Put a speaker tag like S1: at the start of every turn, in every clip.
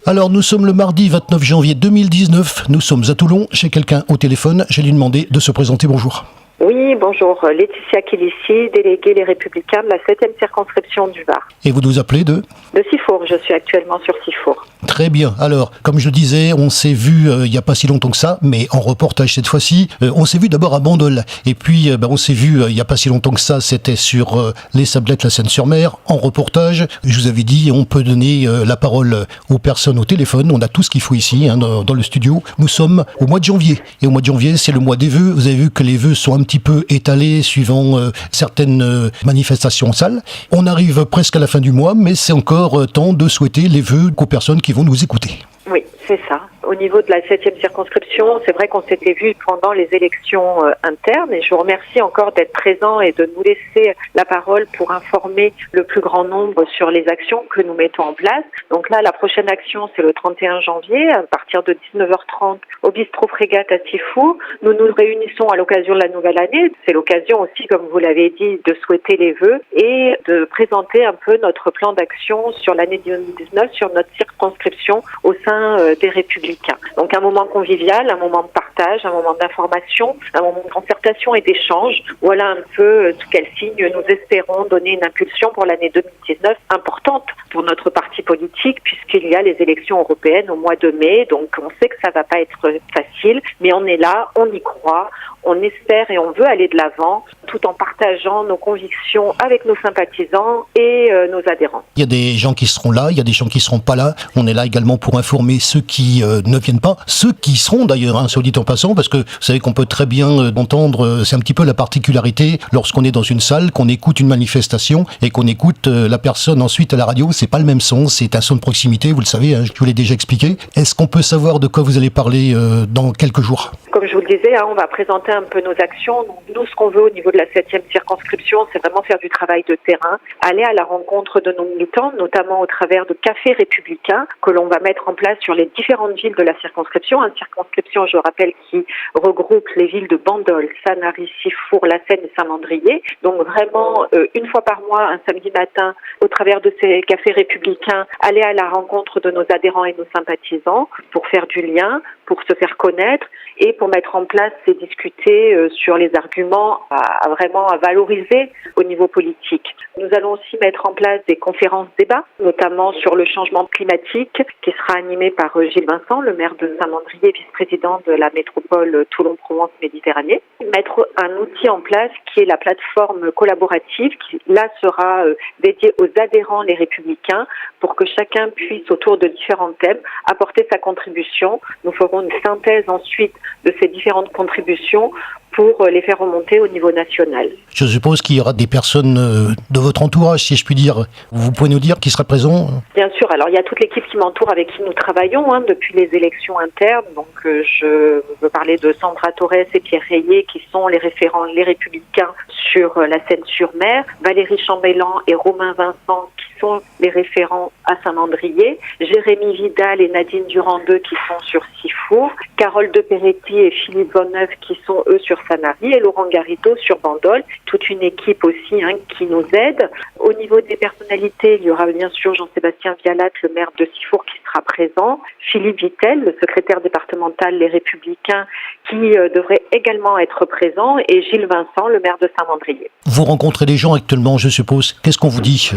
S1: Alors nous sommes le mardi 29 janvier 2019, nous sommes à Toulon, chez quelqu'un au téléphone, j'ai lui demandé de se présenter, bonjour.
S2: Oui, bonjour, Laetitia Kélissi, déléguée Les Républicains de la 7e circonscription du Var.
S1: Et vous nous appelez de
S2: Sifour, je suis actuellement sur Sifour.
S1: Très bien, alors comme je le disais, on s'est vu il n'y a pas si longtemps que ça, mais en reportage cette fois-ci, on s'est vu d'abord à Bandol, et puis on s'est vu il n'y a pas si longtemps que ça, c'était sur les Sablettes, la Seine-sur-Mer, en reportage. Je vous avais dit, on peut donner la parole aux personnes au téléphone, on a tout ce qu'il faut ici, dans le studio. Nous sommes au mois de janvier, et au mois de janvier, c'est le mois des vœux. Vous avez vu que les vœux sont un petit peu étalés suivant certaines manifestations en salle. On arrive presque à la fin du mois, mais c'est encore temps de souhaiter les vœux aux personnes qui vont nous écouter.
S2: Oui, c'est ça. Au niveau de la 7e circonscription, c'est vrai qu'on s'était vu pendant les élections internes et je vous remercie encore d'être présent et de nous laisser la parole pour informer le plus grand nombre sur les actions que nous mettons en place. Donc là, la prochaine action, c'est le 31 janvier à partir de 19h30 au bistrot Frégate à Sifour. Nous nous réunissons à l'occasion de la nouvelle année. C'est l'occasion aussi, comme vous l'avez dit, de souhaiter les vœux et de présenter un peu notre plan d'action sur l'année 2019 sur notre circonscription au sein des Républicains. Donc un moment convivial, un moment de partage, un moment d'information, un moment de concertation et d'échange. Voilà un peu sous quel signe nous espérons donner une impulsion pour l'année 2019 importante pour notre parti politique puisqu'il y a les élections européennes au mois de mai. Donc on sait que ça va pas être facile, mais on est là, on y croit, on espère et on veut aller de l'avant tout en partageant nos convictions avec nos sympathisants et nos adhérents.
S1: Il y a des gens qui seront là, il y a des gens qui seront pas là. On est là également pour informer ceux qui ne viennent pas, ceux qui seront d'ailleurs, soit dit en passant, parce que vous savez qu'on peut très bien entendre, c'est un petit peu la particularité lorsqu'on est dans une salle, qu'on écoute une manifestation et qu'on écoute la personne ensuite à la radio, c'est pas le même son, c'est un son de proximité, vous le savez, je vous l'ai déjà expliqué. Est-ce qu'on peut savoir de quoi vous allez parler dans quelques jours ?
S2: Comme je vous le disais, on va présenter un peu nos actions. Donc, nous, ce qu'on veut au niveau de la 7e circonscription, c'est vraiment faire du travail de terrain, aller à la rencontre de nos militants, notamment au travers de cafés républicains que l'on va mettre en place sur les différentes villes de la circonscription. Une circonscription, je rappelle, qui regroupe les villes de Bandol, Sanary, Sifour, La Seine et Saint-Mandrier. Donc vraiment, une fois par mois, un samedi matin, au travers de ces cafés républicains, aller à la rencontre de nos adhérents et nos sympathisants pour faire du lien, pour se faire connaître et pour mettre en place et discuter sur les arguments à vraiment à valoriser au niveau politique. Nous allons aussi mettre en place des conférences débats, notamment sur le changement climatique, qui sera animé par Gilles Vincent, le maire de Saint-Mandrier, vice-président de la métropole Toulon-Provence-Méditerranée. Mettre un outil en place qui est la plateforme collaborative, qui là sera dédiée aux adhérents, les républicains, pour que chacun puisse, autour de différents thèmes, apporter sa contribution. Nous ferons une synthèse ensuite de ces différentes contributions pour les faire remonter au niveau national.
S1: Je suppose qu'il y aura des personnes de votre entourage, si je puis dire. Vous pouvez nous dire qui sera présent ?
S2: Bien sûr. Alors, il y a toute l'équipe qui m'entoure avec qui nous travaillons depuis les élections internes. Donc, je veux parler de Sandra Torres et Pierre Rayet, qui sont les référents Les Républicains sur la Seine-sur-Mer. Valérie Chambellan et Romain Vincent, qui sont les référents à Saint-Mandrier. Jérémy Vidal et Nadine Durand-II, qui sont sur Sifour. Carole de Peretti et Philippe Vonneuve, qui sont eux sur Sanary, et Laurent Garrido sur Bandol. Toute une équipe aussi qui nous aide. Au niveau des personnalités, il y aura bien sûr Jean-Sébastien Vialat, le maire de Sifour, qui sera présent. Philippe Vittel, le secrétaire départemental Les Républicains, qui devrait également être présent, et Gilles Vincent, le maire de Saint-Mandrier.
S1: Vous rencontrez des gens actuellement, je suppose. Qu'est-ce qu'on vous dit ?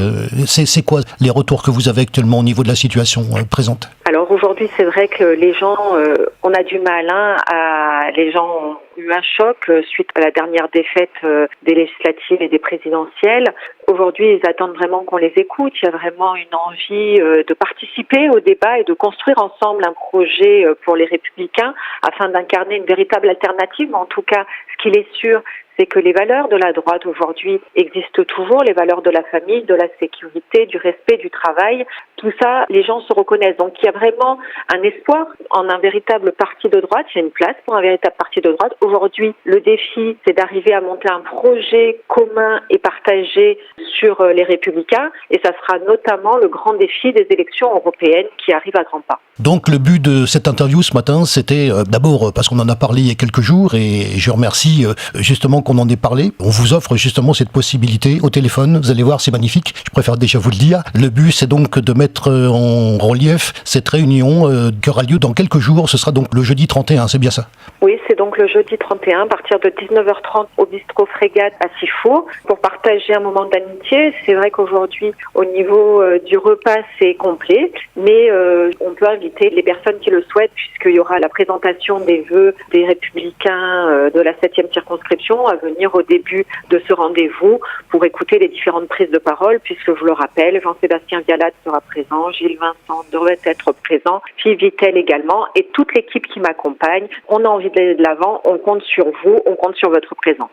S1: C'est quoi les retours que vous avez actuellement au niveau de la situation présente ?
S2: Alors aujourd'hui, c'est vrai que les gens, on a du mal. Les gens ont eu un choc suite à la dernière défaite des législatives et des présidentielles. Aujourd'hui, ils attendent vraiment qu'on les écoute. Il y a vraiment une envie de participer au débat et de construire ensemble un projet pour les Républicains afin d'incarner une véritable alternative. En tout cas, ce qu'il est sûr, c'est que les valeurs de la droite aujourd'hui existent toujours, les valeurs de la famille, de la sécurité, du respect, du travail. Tout ça, les gens se reconnaissent. Donc il y a vraiment un espoir en un véritable parti de droite. Il y a une place pour un véritable parti de droite. Aujourd'hui, le défi, c'est d'arriver à monter un projet commun et partagé sur les Républicains. Et ça sera notamment le grand défi des élections européennes qui arrivent à grands pas.
S1: Donc le but de cette interview ce matin, c'était d'abord, parce qu'on en a parlé il y a quelques jours, et je remercie justement qu'on en ait parlé. On vous offre justement cette possibilité au téléphone. Vous allez voir, c'est magnifique. Je préfère déjà vous le dire. Le but, c'est donc de mettre en relief cette réunion qui aura lieu dans quelques jours. Ce sera donc le jeudi 31, c'est bien ça?
S2: Oui, c'est donc le jeudi 31 à partir de 19h30 au bistrot Frégate à Sifour pour partager un moment d'amitié. C'est vrai qu'aujourd'hui, au niveau du repas, c'est complet, mais on peut inviter les personnes qui le souhaitent puisqu'il y aura la présentation des vœux des Républicains de la 7e circonscription à venir au début de ce rendez-vous pour écouter les différentes prises de parole puisque, je vous le rappelle, Jean-Sébastien Vialat sera présent, Gilles Vincent devrait être présent, Philippe Vittel également et toute l'équipe qui m'accompagne. On a envie d'aller de l'avant, on compte sur vous, on compte sur votre présence.